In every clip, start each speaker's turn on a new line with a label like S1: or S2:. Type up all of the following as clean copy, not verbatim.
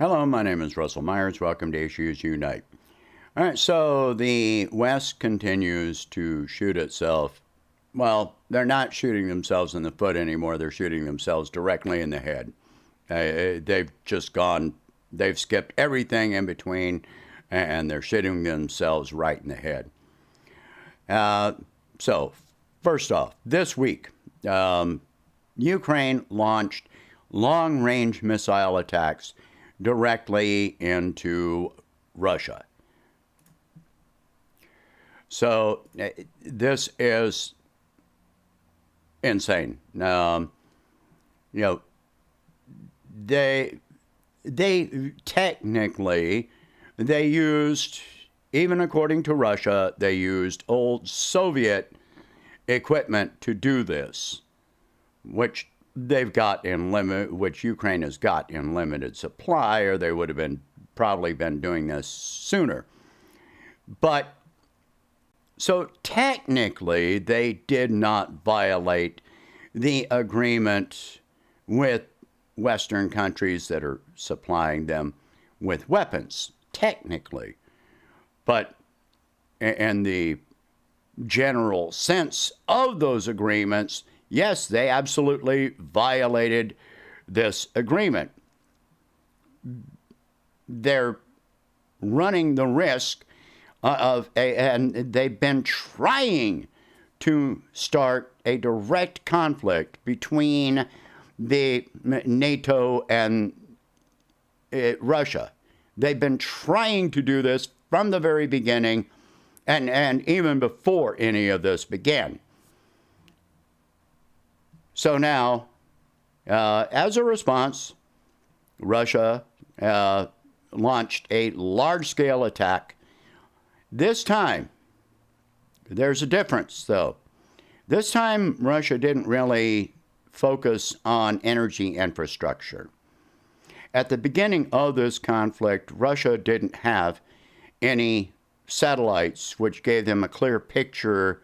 S1: Hello, my name is Russell Myers. Welcome to Issues Unite. All right, so the West continues to shoot itself. Well, they're not shooting themselves in the foot anymore. They're shooting themselves directly in the head. They've skipped everything in between, and they're shooting themselves right in the head. So, first off, this week, Ukraine launched long-range missile attacks directly into Russia. So this is insane. They technically they used, even according to Russia, they used old Soviet equipment to do this, which which Ukraine has got in limited supply, or they would have probably been doing this sooner. But so technically, they did not violate the agreement with Western countries that are supplying them with weapons, technically. But in the general sense of those agreements, yes, they absolutely violated this agreement. They're running the risk and they've been trying to start a direct conflict between the NATO and Russia. They've been trying to do this from the very beginning and even before any of this began. So now, as a response, Russia launched a large-scale attack. This time, there's a difference, though. This time, Russia didn't really focus on energy infrastructure. At the beginning of this conflict, Russia didn't have any satellites which gave them a clear picture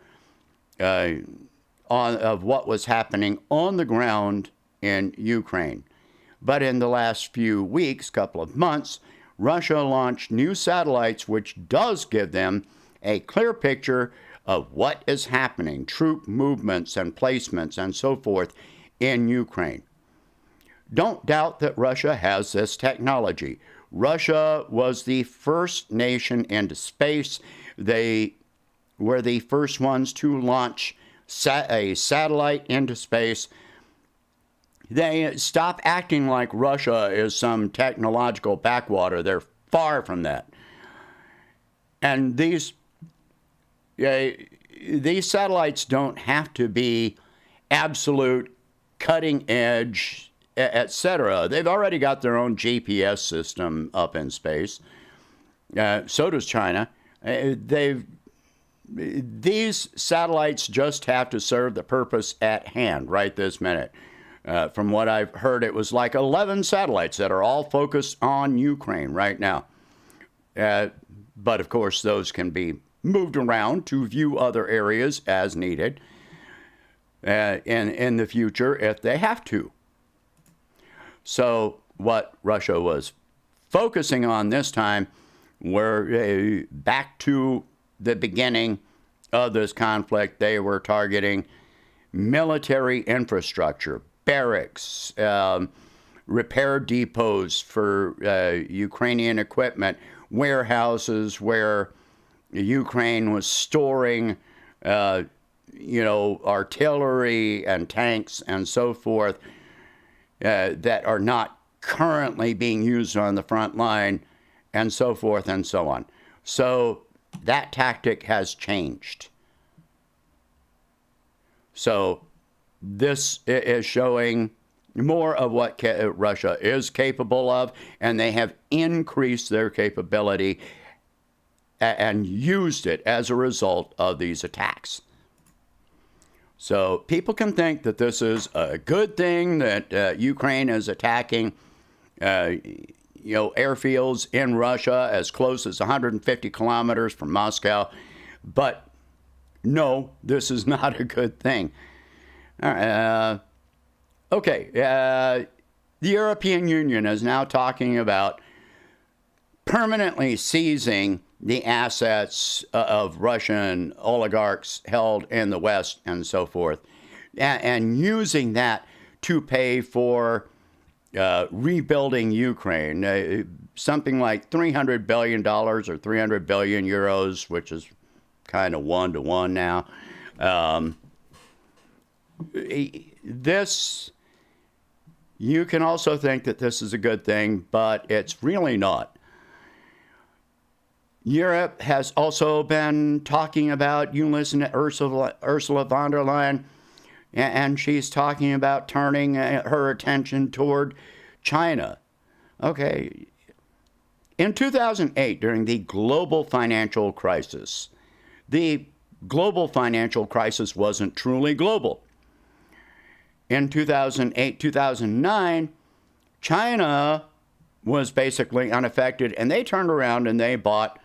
S1: of what was happening on the ground in Ukraine. But in the last few weeks, couple of months, Russia launched new satellites which does give them a clear picture of what is happening, troop movements and placements and so forth in Ukraine. Don't doubt that Russia has this technology. Russia was the first nation into space. They were the first ones to launch a satellite into space. They stop acting like Russia is some technological backwater. They're far from that. And these satellites don't have to be absolute cutting edge, etc. They've already got their own GPS system up in space. So does China. These satellites just have to serve the purpose at hand right this minute. From what I've heard, it was like 11 satellites that are all focused on Ukraine right now. But of course, those can be moved around to view other areas as needed in the future if they have to. So what Russia was focusing on this time were back to the beginning of this conflict. They were targeting military infrastructure, barracks, repair depots for Ukrainian equipment, warehouses where Ukraine was storing, artillery and tanks and so forth that are not currently being used on the front line, and so forth and so on. So that tactic has changed. So this is showing more of what Russia is capable of, and they have increased their capability and used it as a result of these attacks. So people can think that this is a good thing, that Ukraine is attacking airfields in Russia as close as 150 kilometers from Moscow. But no, this is not a good thing. Okay, the European Union is now talking about permanently seizing the assets of Russian oligarchs held in the West and so forth, and using that to pay for rebuilding Ukraine. Something like $300 billion or 300 billion euros, which is kind of 1-to-1 now. This, you can also think that this is a good thing, but it's really not. Europe has also been talking about, you listen to Ursula von der Leyen, and she's talking about turning her attention toward China. Okay. In 2008, during the global financial crisis, the global financial crisis wasn't truly global. In 2008, 2009, China was basically unaffected, and they turned around and they bought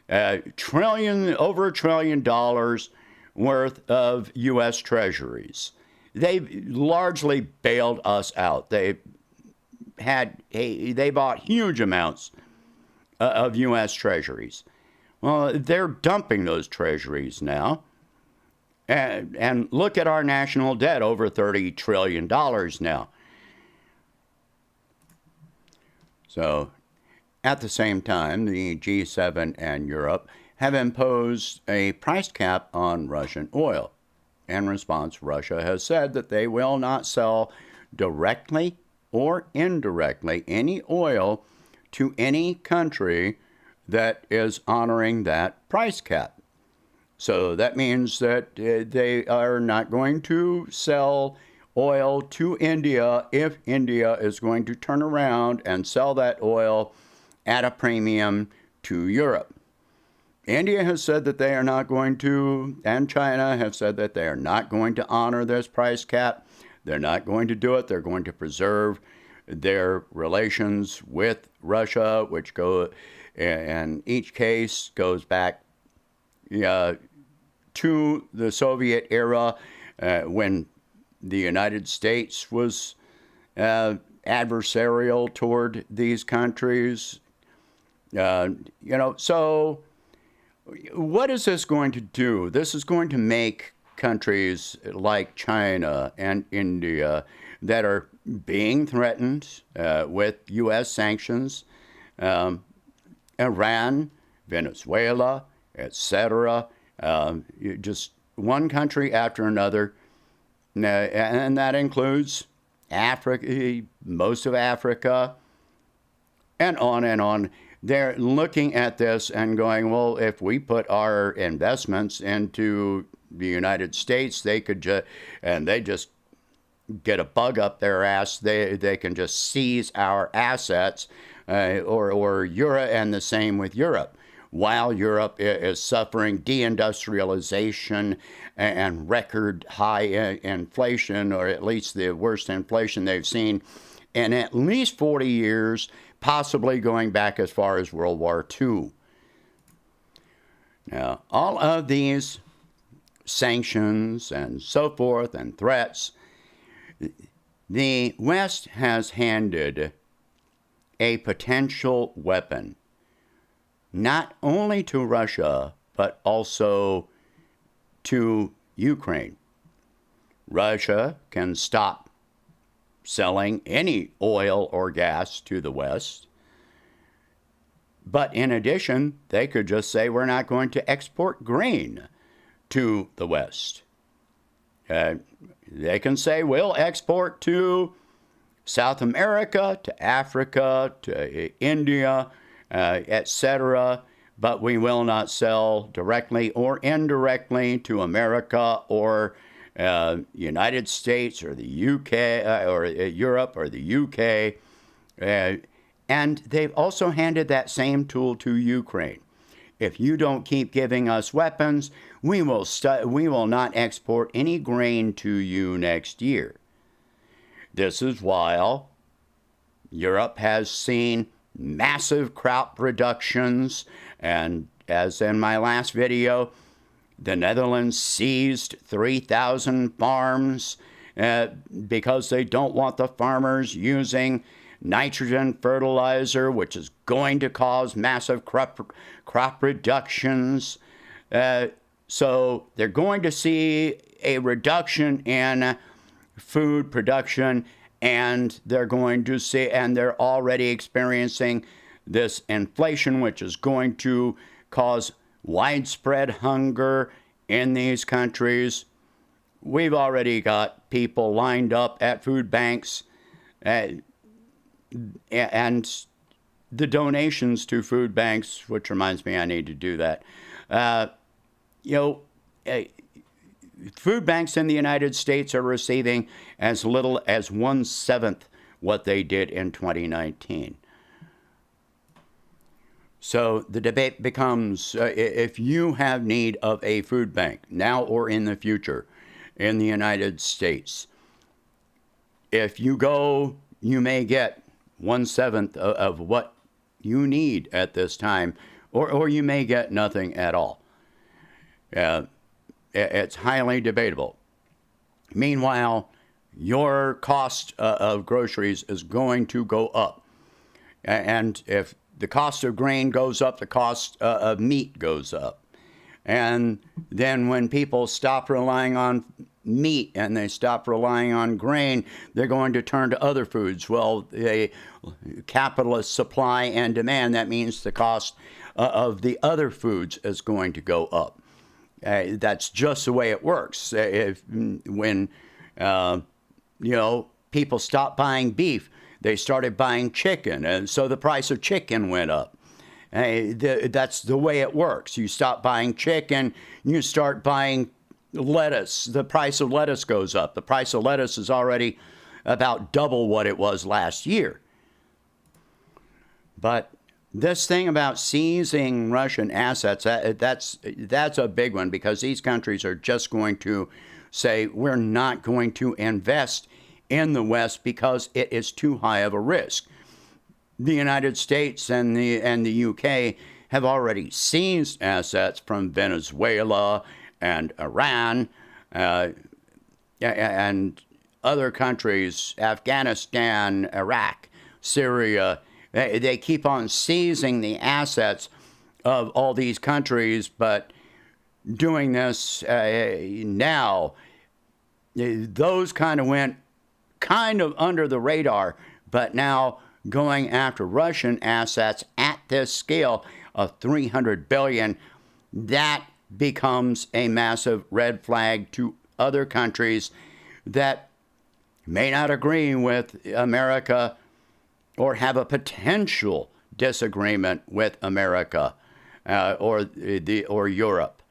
S1: over $1 trillion worth of U.S. treasuries. They largely bailed us out. They bought huge amounts of U.S. treasuries. Well, they're dumping those treasuries now. And look at our national debt, over $30 trillion now. So, at the same time, the G7 and Europe have imposed a price cap on Russian oil. In response, Russia has said that they will not sell directly or indirectly any oil to any country that is honoring that price cap. So that means that they are not going to sell oil to India if India is going to turn around and sell that oil at a premium to Europe. India has said that they are not going to, and China have said that they are not going to honor this price cap. They're not going to do it. They're going to preserve their relations with Russia, which go, in each case, goes back to the Soviet era when the United States was adversarial toward these countries. So what is this going to do? This is going to make countries like China and India that are being threatened with U.S. sanctions, Iran, Venezuela, etc., just one country after another, and that includes Africa, most of Africa, and on and on. They're looking at this and going, well, if we put our investments into the United States, they could and they just get a bug up their ass. They can just seize our assets, or Europe, and the same with Europe. While Europe is suffering deindustrialization and record high inflation, or at least the worst inflation they've seen in at least 40 years, possibly going back as far as World War II. Now, all of these sanctions and so forth and threats, the West has handed a potential weapon not only to Russia, but also to Ukraine. Russia can stop selling any oil or gas to the West. But in addition, they could just say, we're not going to export grain to the West. They can say, we'll export to South America, to Africa, to India, etc., but we will not sell directly or indirectly to America or United States or the UK or Europe or the UK. And they've also handed that same tool to Ukraine. If you don't keep giving us weapons, we will not export any grain to you next year. This is why Europe has seen massive crop reductions, and as in my last video, the Netherlands seized 3,000 farms because they don't want the farmers using nitrogen fertilizer, which is going to cause massive crop reductions. So they're going to see a reduction in food production, and they're going to see, and they're already experiencing this inflation, which is going to cause widespread hunger in these countries. We've already got people lined up at food banks, and the donations to food banks, which reminds me I need to do that. You know, food banks in the United States are receiving as little as 1/7 what they did in 2019. So the debate becomes, if you have need of a food bank now or in the future in the United States, if you go, you may get 1/7 of what you need at this time, or you may get nothing at all. It's highly debatable. Meanwhile, your cost of groceries is going to go up. And if the cost of grain goes up, the cost of meat goes up. And then when people stop relying on meat and they stop relying on grain, they're going to turn to other foods. Well, a capitalist supply and demand, that means the cost of the other foods is going to go up. That's just the way it works. When people stopped buying beef, they started buying chicken, and so the price of chicken went up. That's the way it works. You stop buying chicken, you start buying lettuce. The price of lettuce goes up. The price of lettuce is already about double what it was last year. But this thing about seizing Russian assets, that's a big one, because these countries are just going to say, we're not going to invest in the West because it is too high of a risk. The United States and the UK have already seized assets from Venezuela and Iran and other countries, Afghanistan, Iraq, Syria. They keep on seizing the assets of all these countries, but doing this now, those kind of went kind of under the radar, but now going after Russian assets at this scale of $300 billion, that becomes a massive red flag to other countries that may not agree with America or have a potential disagreement with America or Europe.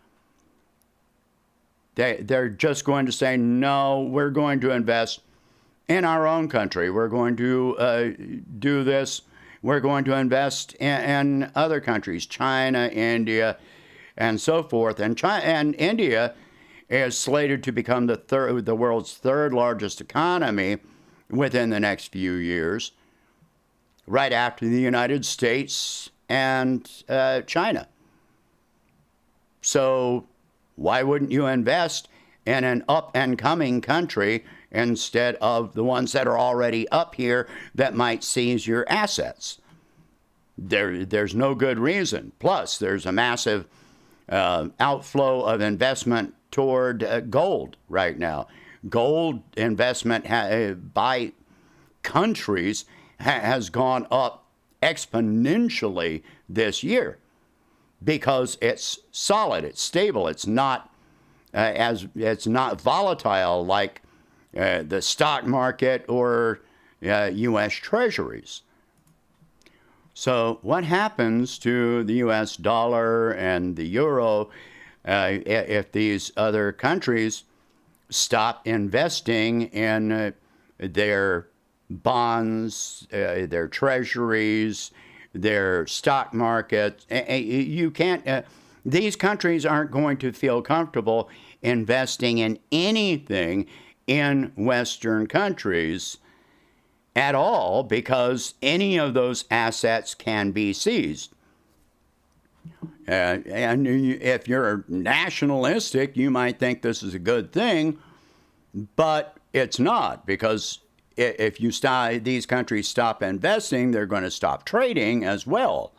S1: They're just going to say, no, we're going to invest in our own country. We're going to do this. We're going to invest in other countries, China, India, and so forth. And India is slated to become the world's third largest economy within the next few years, right after the United States and China. So why wouldn't you invest in an up-and-coming country instead of the ones that are already up here that might seize your assets? There's no good reason. Plus, there's a massive outflow of investment toward gold right now. Gold investment by countries has gone up exponentially this year because it's solid, it's stable, it's not volatile like the stock market or U.S. Treasuries. So what happens to the U.S. dollar and the euro if these other countries stop investing in their bonds, their treasuries, their stock market? You can't. These countries aren't going to feel comfortable investing in anything in Western countries at all, because any of those assets can be seized. And if you're nationalistic, you might think this is a good thing, but it's not, because if these countries stop investing, they're going to stop trading as well.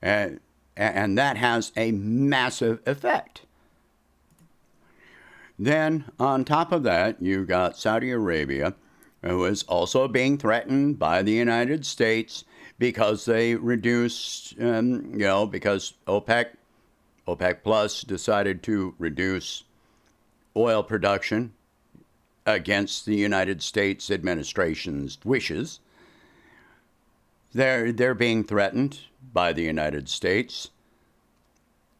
S1: And that has a massive effect. Then, on top of that, you've got Saudi Arabia, who is also being threatened by the United States because they reduced, because OPEC Plus decided to reduce oil production against the United States administration's wishes. They're being threatened by the United States,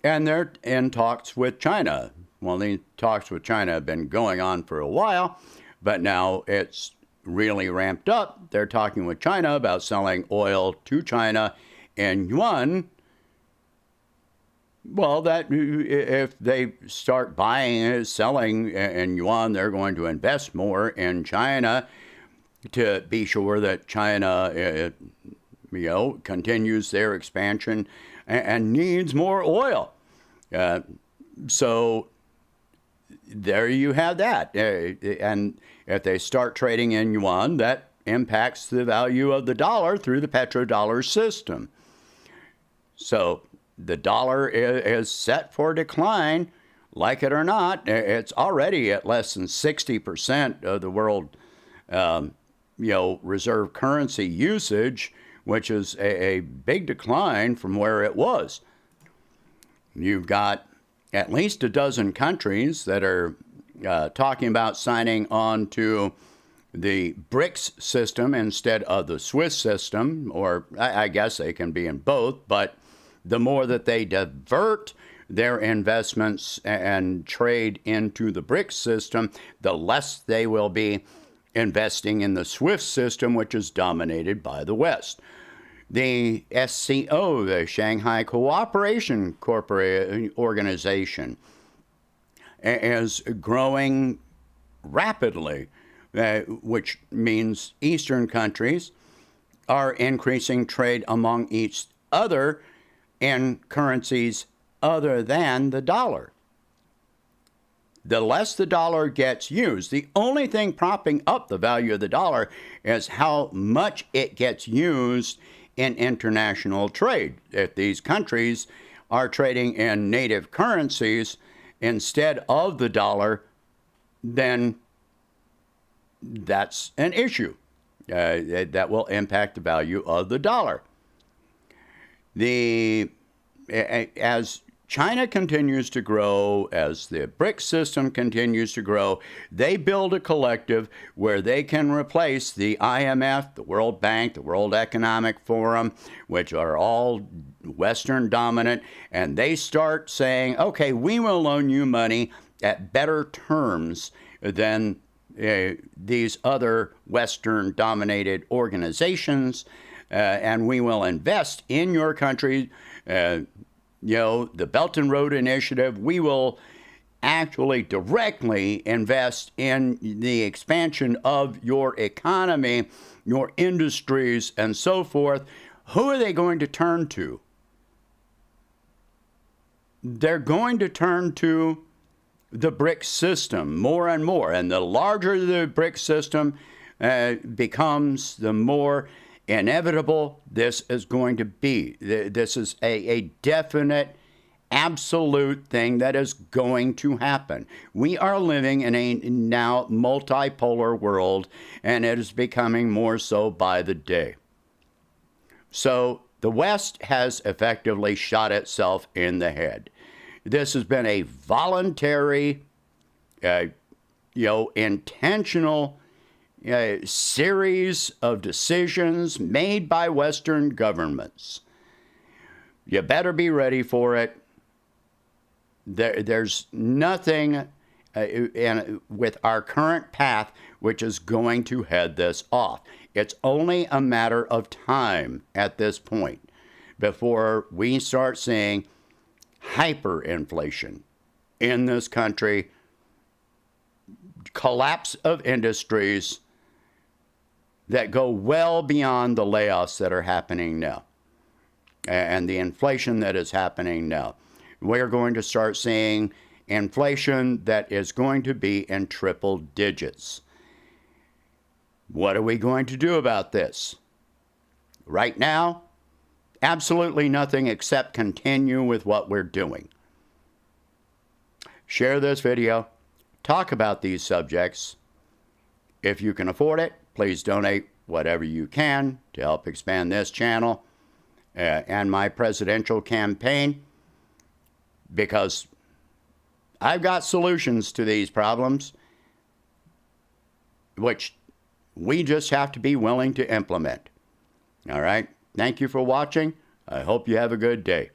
S1: and they're in talks with China. Well, the talks with China have been going on for a while, but now it's really ramped up. They're talking with China about selling oil to China in yuan. Well, that if they start buying, selling in yuan, they're going to invest more in China to be sure that China, continues their expansion and needs more oil. So there you have that. And if they start trading in yuan, that impacts the value of the dollar through the petrodollar system. So the dollar is set for decline, like it or not. It's already at less than 60% of the world, reserve currency usage, which is a big decline from where it was. You've got at least a dozen countries that are talking about signing on to the BRICS system instead of the Swiss system, or I guess they can be in both, but the more that they divert their investments and trade into the BRICS system, the less they will be investing in the SWIFT system, which is dominated by the West. The SCO, the Shanghai Cooperation Organization, is growing rapidly, which means Eastern countries are increasing trade among each other in currencies other than the dollar. The less the dollar gets used, the only thing propping up the value of the dollar is how much it gets used in international trade. If these countries are trading in native currencies instead of the dollar, then that's an issue. That will impact the value of the dollar. As China continues to grow, as the BRICS system continues to grow, they build a collective where they can replace the IMF, the World Bank, the World Economic Forum, which are all Western dominant, and they start saying, okay, we will loan you money at better terms than these other Western dominated organizations, and we will invest in your country. The Belt and Road Initiative, we will actually directly invest in the expansion of your economy, your industries, and so forth. Who are they going to turn to? They're going to turn to the BRICS system more and more. And the larger the BRICS system becomes, the more inevitable this is going to be. This is a definite, absolute thing that is going to happen. We are living in a now multipolar world, and it is becoming more so by the day. So the West has effectively shot itself in the head. This has been a voluntary, intentional series of decisions made by Western governments. You better be ready for it. There's nothing with our current path which is going to head this off. It's only a matter of time at this point before we start seeing hyperinflation in this country, collapse of industries that go well beyond the layoffs that are happening now and the inflation that is happening now. We're going to start seeing inflation that is going to be in triple digits. What are we going to do about this? Right now, absolutely nothing except continue with what we're doing. Share this video. Talk about these subjects. If you can afford it, please donate whatever you can to help expand this channel and my presidential campaign, because I've got solutions to these problems, which we just have to be willing to implement. All right? Thank you for watching. I hope you have a good day.